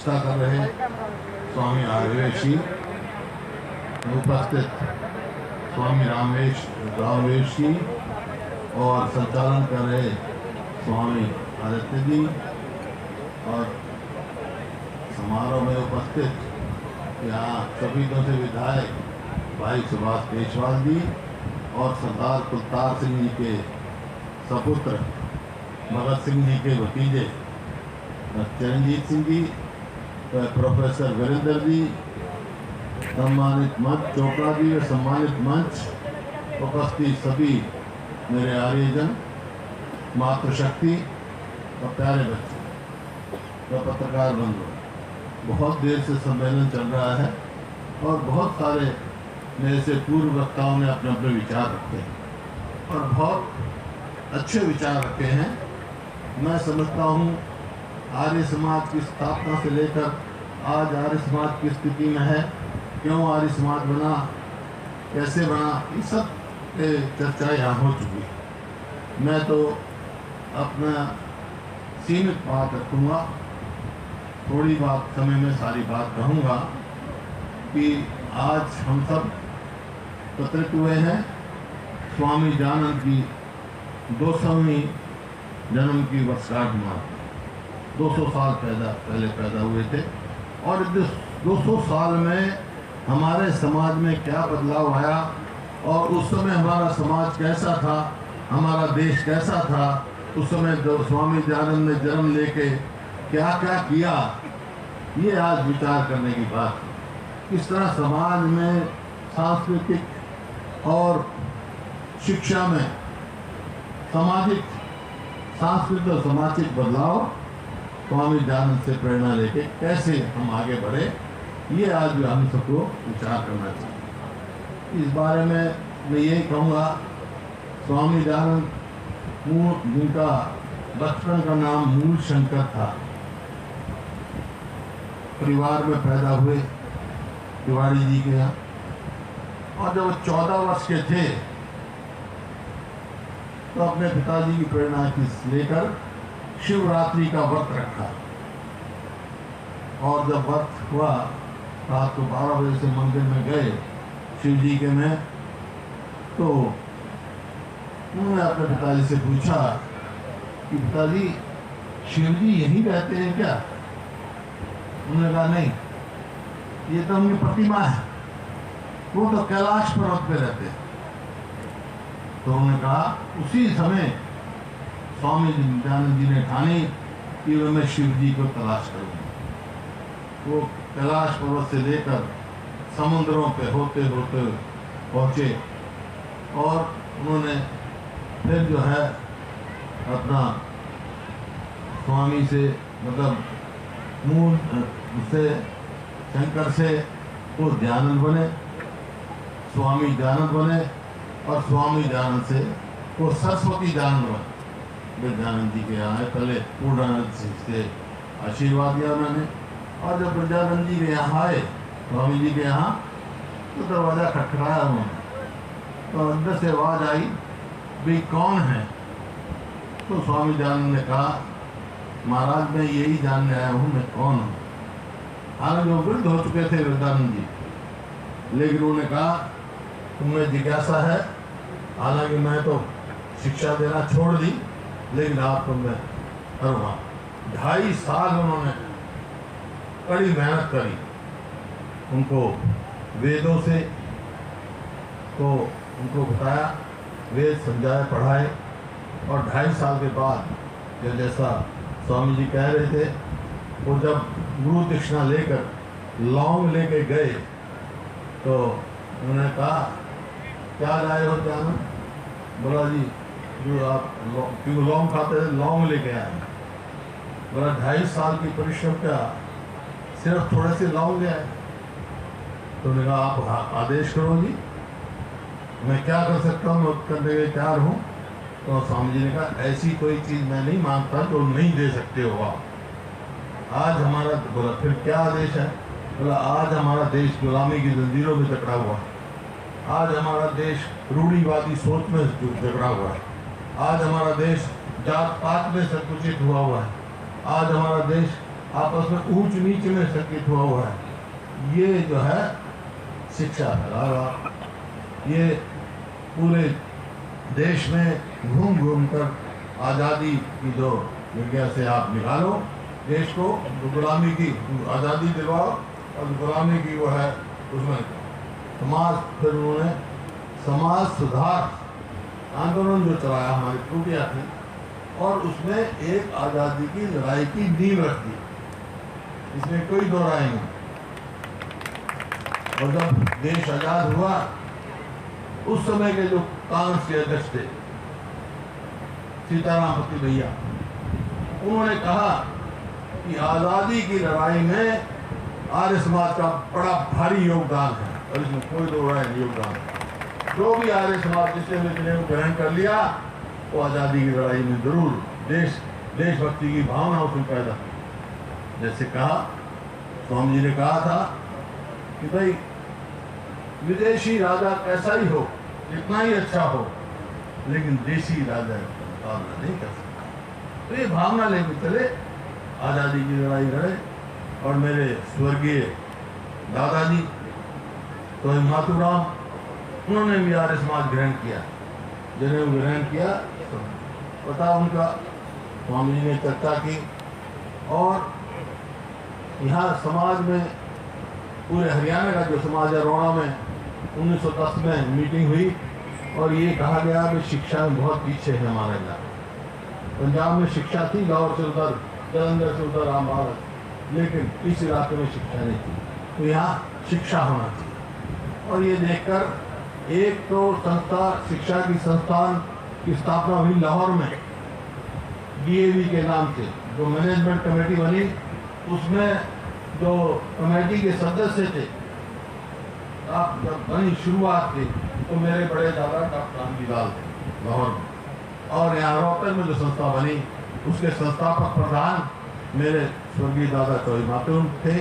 अध्यक्षता कर रहे स्वामी आर्यवेश जी, उपस्थित स्वामी रामवेश जी और संचालन कर रहे स्वामी आदित्य जी और समारोह में उपस्थित यहाँ सभी से विधायक भाई सुभाष पेशवाल जी और सरदार कुलतार सिंह जी के सपुत्र भगत सिंह जी के भतीजे चरणजीत सिंह जी, प्रोफेसर वीरेंद्र जी, सम्मानित मंच चोपड़ा जी व सम्मानित मंच, उपस्थित सभी मेरे आर्यजन, मातृशक्ति और प्यारे बच्चे व पत्रकार बंधु। बहुत देर से सम्मेलन चल रहा है और बहुत सारे मेरे से पूर्व वक्ताओं ने अपने अपने विचार रखे हैं और बहुत अच्छे विचार रखे हैं। मैं समझता हूँ आर्य समाज की स्थापना से लेकर आज आर्य समाज की स्थिति में है, क्यों आर्य समाज बना, कैसे बना, ये सब चर्चा यहाँ हो चुकी है। मैं तो अपना सीमित बात रखूँगा, थोड़ी बात समय में सारी बात कहूँगा कि आज हम सब एकत्रित हुए हैं स्वामी दयानंद की 200वीं जन्म की वर्षगांठ मनाते। 200 साल पहले पैदा हुए थे और 200 साल में हमारे समाज में क्या बदलाव आया और उस समय हमारा समाज कैसा था, हमारा देश कैसा था, उस समय जो स्वामी दयानंद ने जन्म लेके क्या क्या किया, ये आज विचार करने की बात है। किस तरह समाज में सांस्कृतिक और शिक्षा में सामाजिक सांस्कृतिक और सामाजिक बदलाव स्वामी दयानंद से प्रेरणा लेके कैसे हम आगे बढ़े, ये आज हम सबको विचार करना चाहिए। इस बारे में मैं यही कहूँगा, स्वामी दयानंद जिनका बचपन का नाम मूल शंकर था, परिवार में पैदा हुए तिवारी जी के यहाँ, और जब 14 वर्ष के थे तो अपने पिताजी की प्रेरणा लेकर शिवरात्रि का व्रत रखा और जब व्रत हुआ रात को 12 बजे से मंदिर में गए शिव जी के में, तो उन्होंने अपने पिताजी से पूछा कि पिताजी शिव जी यहीं रहते हैं क्या? उन्होंने कहा नहीं, ये तो उनकी प्रतिमा है, वो तो कैलाश पर्वत पे रहते हैं। तो उन्होंने कहा उसी समय स्वामी दयानंद जी ने ठानी कि मैं शिव जी को तलाश करूँगा। वो कैलाश पर्वत से लेकर समुद्रों पे होते होते पहुँचे और उन्होंने फिर जो है अपना स्वामी से मतलब मूल से शंकर से वो दयानंद बने, स्वामी दयानंद बने और स्वामी दयानंद से वो सरस्वती दयानंद बने। दयानंद जी के यहाँ पहले पूर्णानंद से आशीर्वाद दिया उन्होंने, और जब ब्रजानंद जी के यहाँ आए स्वामी जी के यहाँ, तो दरवाज़ा खटखटाया उन्होंने, तो अंदर से आवाज़ आई, भाई कौन है? तो स्वामी दयानंद ने कहा, महाराज मैं यही जानने आया हूँ मैं कौन हूँ। हालांकि वो वृद्ध हो चुके थे वृद्धानंद जी, लेकिन उन्होंने कहा तुम्हें जिज्ञासा है, हालांकि मैं तो शिक्षा देना छोड़ दी, लेकिन आपको मैं करूँगा। 2.5 साल उन्होंने कड़ी मेहनत करी, उनको वेदों से तो उनको बताया, वेद समझाए पढ़ाए, और 2.5 साल के बाद जैसा स्वामी जी कह रहे थे, वो जब गुरु दक्षिणा लेकर लौंग लेके गए तो उन्होंने कहा क्या लाए हो दयानंद? बोला जी जो आप क्यों लौंग खाते थे, लौंग लेके आए। बोला 2.5 साल की परिश्रम क्या, सिर्फ थोड़े से लौंग ले आए? तो उन्होंने कहा आप आदेश करो जी, मैं क्या कर सकता हूँ, मैं करने के तैयार हूँ। तो स्वामी जी ने कहा ऐसी कोई चीज़ मैं नहीं मांगता जो नहीं दे सकते हो आप। आज हमारा, बोला फिर क्या आदेश है? बोला आज हमारा देश गुलामी की जंजीरों में जकड़ा हुआ है, आज हमारा देश रूढ़िवादी सोच में जकड़ा हुआ है, आज हमारा देश जात पात में संकुचित हुआ है, आज हमारा देश आपस में ऊंच नीच में संकेत हुआ है। ये जो है शिक्षा फैलावा, ये पूरे देश में घूम घूम कर आज़ादी की जो जगह से आप निकालो देश को, गुलामी की आज़ादी दिलवाओ और गुलामी की वो है उसमें समाज, फिर उन्होंने समाज सुधार आंदोलन जो चलाया, हमारी त्रुटियाँ थी और उसमें एक आज़ादी की लड़ाई की नींव रख दी, इसमें कोई दो राय नहीं। और जब देश आज़ाद हुआ उस समय के जो कांग्रेस के अध्यक्ष थे सीताराम पति भैया, उन्होंने कहा कि आज़ादी की लड़ाई में आर्य समाज का बड़ा भारी योगदान है और इसमें कोई दो राय नहीं योगदान है। जो भी आर्य समाज जिसने ग्रहण कर लिया वो आज़ादी की लड़ाई में जरूर देशभक्ति की भावना उसमें पैदा हुई। जैसे कहा स्वामी जी ने कहा था कि भाई विदेशी राजा कैसा ही हो, कितना ही अच्छा हो, लेकिन देशी राजा मुकाबला नहीं कर सकता। तो ये भावना लेकर चले, आज़ादी की लड़ाई लड़े। और मेरे स्वर्गीय दादाजी तो मातुराम, उन्होंने भी आर्य समाज ग्रहण किया, जनेऊ ग्रहण किया, तो पता उनका स्वामी जी ने चर्चा की। और यहाँ समाज में पूरे हरियाणा का जो समाज है, रोड़ा में 1910 में मीटिंग हुई और ये कहा गया कि शिक्षा में बहुत पीछे है हमारा इलाका। पंजाब में शिक्षा थी, लाहौर से उधर, जलंधर से उधर भारत, लेकिन इस इलाके में शिक्षा नहीं थी, तो यहाँ शिक्षा होना चाहिए। और ये देखकर एक तो संस्था, शिक्षा की संस्थान की स्थापना हुई लाहौर में DAV के नाम से, जो मैनेजमेंट कमेटी बनी, उसमें जो कमेटी के सदस्य थे, आप जब बनी शुरुआत की तो मेरे बड़े दादा डॉक्टर रामजीलाल थे लाहौर में। और यहाँ रोहतक में जो संस्था बनी उसके संस्थापक प्रधान मेरे स्वर्गीय दादा चौधरी मातूम थे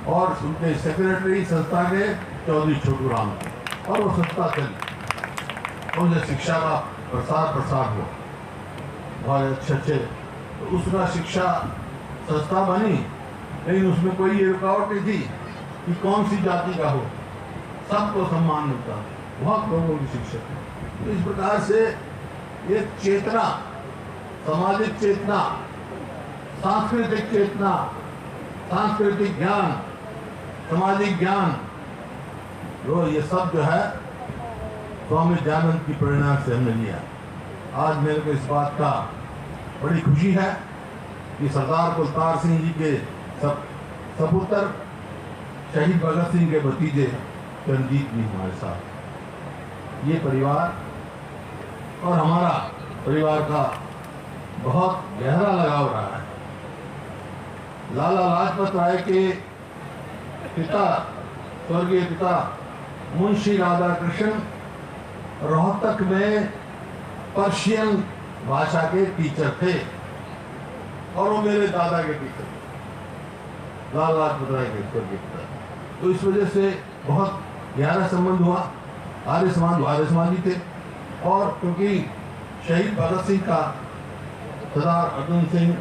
और उनके सेक्रेटरी संस्था के चौधरी छोटू राम थे। और वो संस्था चली, उनसे शिक्षा का प्रसार हुआ बहुत अच्छे। तो उसका शिक्षा संस्था बनी, लेकिन उसमें कोई ये रुकावट नहीं थी कि कौन सी जाति का हो, सबको सम्मान मिलता, बहुत लोगों की शिक्षा। तो इस प्रकार से एक चेतना, सामाजिक चेतना, सांस्कृतिक चेतना, सांस्कृतिक ज्ञान, सामाजिक ज्ञान, जो ये सब जो है स्वामी दयानंद की प्रेरणा से हमने लिया। आज मेरे को इस बात का बड़ी खुशी है कि सरदार कुलतार सिंह जी के सपुत्र शहीद भगत सिंह के भतीजे रणजीत जी हमारे साथ, ये परिवार और हमारा परिवार का बहुत गहरा लगाव रहा है। लाला लाजपत राय के पिता, स्वर्गीय पिता मुंशी राधा कृष्ण रोहतक में पर्शियन भाषा के टीचर थे और वो मेरे दादा के टीचर, लाला लाजपत राय के स्वर्गीय पिता। तो इस वजह से बहुत गहरा संबंध हुआ। आर्य समाजी थे और क्योंकि शहीद भगत सिंह का सरदार अर्जुन सिंह,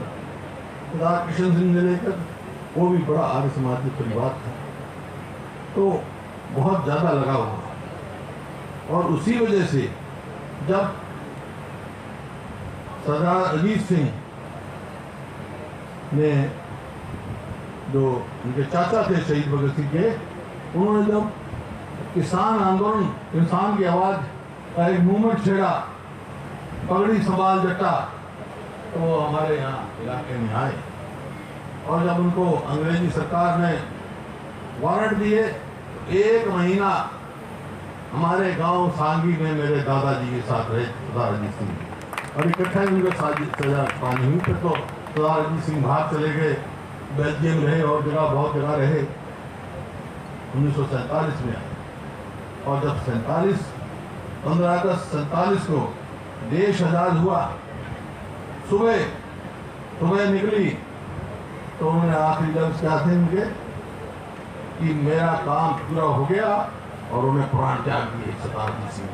सरदार किशन सिंह से लेकर वो भी बड़ा आर्य समाजी परिवार था, तो बहुत ज़्यादा लगा हुआ। और उसी वजह से जब सरदार अजीत सिंह ने, जो उनके चाचा थे शहीद भगत सिंह के, उन्होंने जब किसान आंदोलन, किसान की आवाज़ का एक मूवमेंट छेड़ा, पगड़ी संभाल जटा, तो वो हमारे यहाँ इलाके में आए और जब उनको अंग्रेजी सरकार ने वारंट दिए, 1 महीना हमारे गांव सांगी में मेरे दादाजी के साथ रहे सरदार अजीत सिंह, और इकट्ठा उनके साथ सजा पानी हुई। फिर तो सरदार अजीत सिंह बाहर चले गए, बेल्जियम रहे और जगह बहुत जगह रहे। 1947 में आए और जब 15 अगस्त 47 को देश आज़ाद हुआ, सुबह निकली तो उन्होंने आखिरी लफ्ज़ क्या थे उनके कि मेरा काम पूरा हो गया, और उन्हें प्राण त्याग दिए सरदार अजीत सिंह।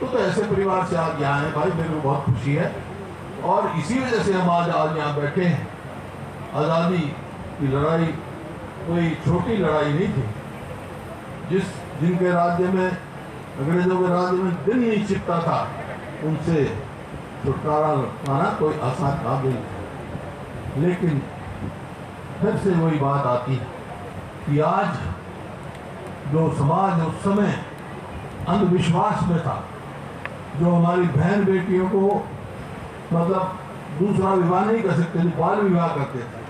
तो ऐसे परिवार से आज यहाँ हैं भाई, मेरे को बहुत खुशी है। और इसी वजह से हम आज यहाँ बैठे हैं। आज़ादी कि लड़ाई कोई छोटी लड़ाई नहीं थी। जिनके राज्य में, अंग्रेजों के राज्य में दिन नहीं छिपता था, उनसे छुटकारा पाना कोई आसान काम नहीं था। लेकिन फिर से वही बात आती है कि आज जो समाज उस समय अंधविश्वास में था, जो हमारी बहन बेटियों को मतलब दूसरा विवाह नहीं कर सकते थे, बाल विवाह करते थे।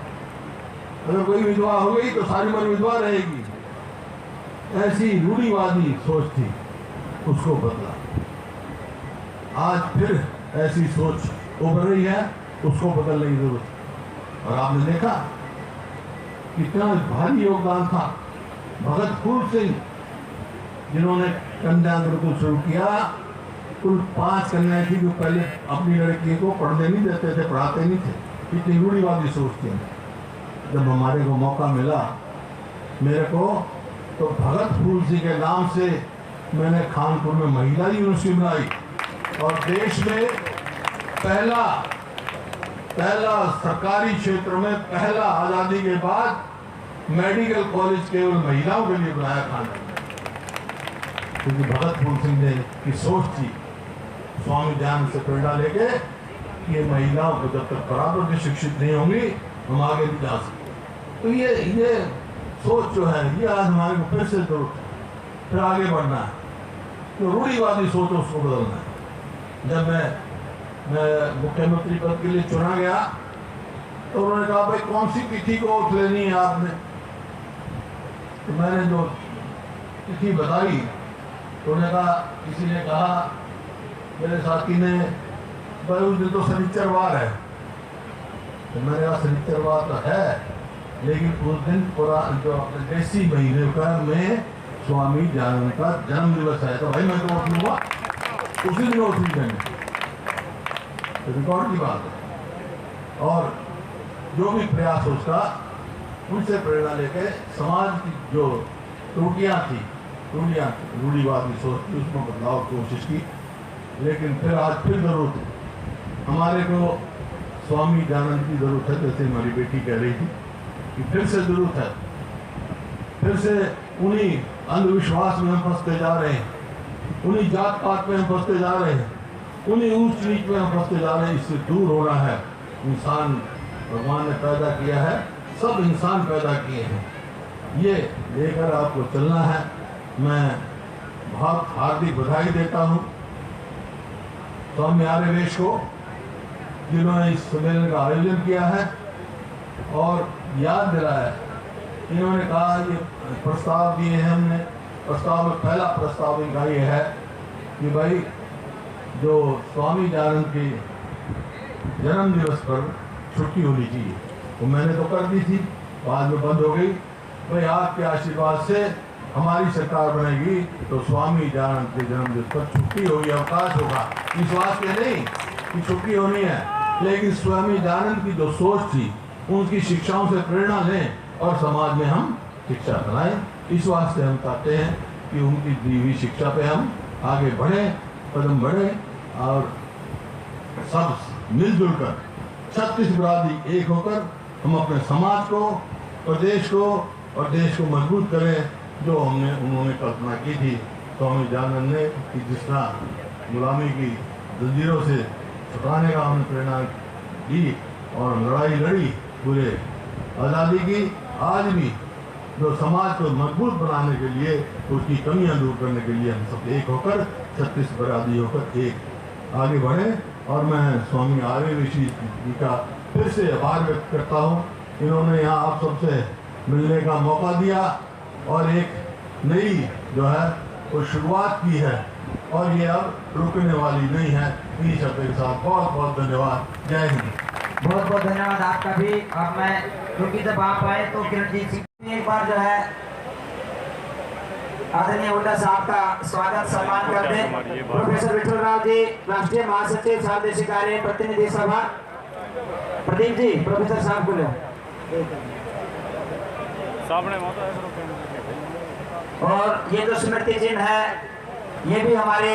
अगर कोई विधवा हो गई तो सारी उम्र विधवा रहेगी, ऐसी रूढ़िवादी सोच थी, उसको बदला। आज फिर ऐसी सोच उभर रही है, उसको बदलने की जरूरत है। और आपने देखा कितना भारी योगदान था भगत फूल सिंह, जिन्होंने कन्या गुरुकुल शुरू किया। कुल 5 कन्याएं थी जो पहले अपनी लड़की को पढ़ने नहीं देते थे, पढ़ाते नहीं थे। इतनी रूढ़िवादी सोच थी। जब हमारे को मौका मिला मेरे को, तो भगत फूल सिंह के नाम से मैंने कानपुर में महिला यूनिवर्सिटी बनाई और देश में पहला सरकारी क्षेत्र में पहला आजादी के बाद मेडिकल कॉलेज केवल महिलाओं के लिए बनाया कानपुर में, क्योंकि भगत फूल सिंह ने की सोच थी, स्वामी दयानंद से प्रेरणा लेके कि ये महिलाओं को जब तक बराबर की शिक्षित नहीं होंगी हम आगे नहीं जा सकते। तो ये सोच जो है, ये आज हमारे को फिर से फिर आगे बढ़ना है। तो रूढ़िवादी सोच उसको बदलना है। जब मैं मुख्यमंत्री पद के लिए चुना गया तो उन्होंने कहा भाई कौन सी तिथि को ओथ लेनी है आपने। तो मैंने जो तिथि बताई तो उन्होंने कहा, किसी ने कहा, मेरे साथी ने, भाई उस दिन तो शनिचरवार है। तो मैंने कहा शनिचरवार तो है, लेकिन उस दिन पूरा जो अपने देसी महीने का में स्वामी दयानंद का जन्म दिवस है, तो भाई मैं तो वोट लूंगा, उसी दिन वोट ली मैंने। तो रिकॉर्ड की बात है। और जो भी प्रयास उसका, उनसे प्रेरणा लेके समाज की जो त्रुटियां थी, रूढ़िवादी सोच थी, उसमें बदलाव की कोशिश की। लेकिन फिर आज फिर जरूरत है, हमारे को स्वामी दयानंद की जरूरत है। जैसे हमारी बेटी कह रही थी कि फिर से जरूरत है, फिर से उन्हीं अंधविश्वास में हम फंसते जा रहे हैं, उन्हीं जात पात में हम फंसते जा रहे हैं, उन्हीं ऊंच नीच में हम फंसते जा रहे हैं। इससे दूर होना है। इंसान भगवान ने पैदा किया है, सब इंसान पैदा किए हैं, ये लेकर आपको चलना है। मैं बहुत हार्दिक बधाई देता हूँ स्वामी आर्यवेश को, जिन्होंने इस सम्मेलन का आयोजन किया है और याद दिलाया। इन्होंने कहा, ये प्रस्ताव दिए हैं हमने, प्रस्ताव में पहला प्रस्ताव इनका ये है कि भाई जो स्वामी दयानंद के जन्म दिवस पर छुट्टी होनी चाहिए। तो मैंने तो कर दी थी, बाद में बंद हो गई। भाई आपके आशीर्वाद से हमारी सरकार बनेगी तो स्वामी दयानंद के जन्म दिवस पर छुट्टी होगी, अवकाश होगा। इस वास्ते नहीं कि छुट्टी होनी है, लेकिन स्वामी दयानंद की जो सोच थी, उनकी शिक्षाओं से प्रेरणा लें और समाज में हम शिक्षा फैलाएं। इस वास्ते हम चाहते हैं कि उनकी दी हुई शिक्षा पे हम आगे बढ़ें, कदम बढ़ें और सब मिलजुल कर 36 बरादरी एक होकर हम अपने समाज को और देश को मजबूत करें, जो उन्होंने कल्पना की थी स्वामी दयानंद ने, कि जिस तरह गुलामी की जंजीरों से छुटाने का हमने प्रेरणा दी और लड़ाई लड़ी पूरे आज़ादी की। आज भी जो समाज को मजबूत बनाने के लिए, उसकी कमियां दूर करने के लिए हम सब एक होकर 36 बरादरी होकर एक आगे बढ़े। और मैं स्वामी आर्यवेश जी का फिर से आभार व्यक्त करता हूँ। इन्होंने यहाँ आप सबसे मिलने का मौका दिया और एक नई जो है वो शुरुआत की है और ये अब रुकने वाली नहीं है। इन्हीं शब्दों के साथ बहुत बहुत धन्यवाद। जय हिंद। बहुत बहुत धन्यवाद आपका भी। अब मैं, क्योंकि जब आप आए तो किरणजीत सिंह एक बार जो है आदरणीय हुड्डा साहब का स्वागत सम्मान करते हैं। प्रोफेसर विठल राव जी, राष्ट्रीय महासचिव सार्वदेशिक कार्य प्रतिनिधि सभा। प्रदीप जी, प्रोफेसर साहब को और ये जो स्मृति चिन्ह है, ये भी हमारे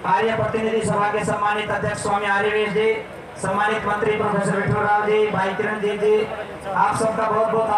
आर्य प्रतिनिधि सभा के सम्मानित अध्यक्ष स्वामी आर्यवेश जी, सम्मानित मंत्री प्रोफेसर विठल राव जी, भाई किरणजीत जी, आप सबका बहुत बहुत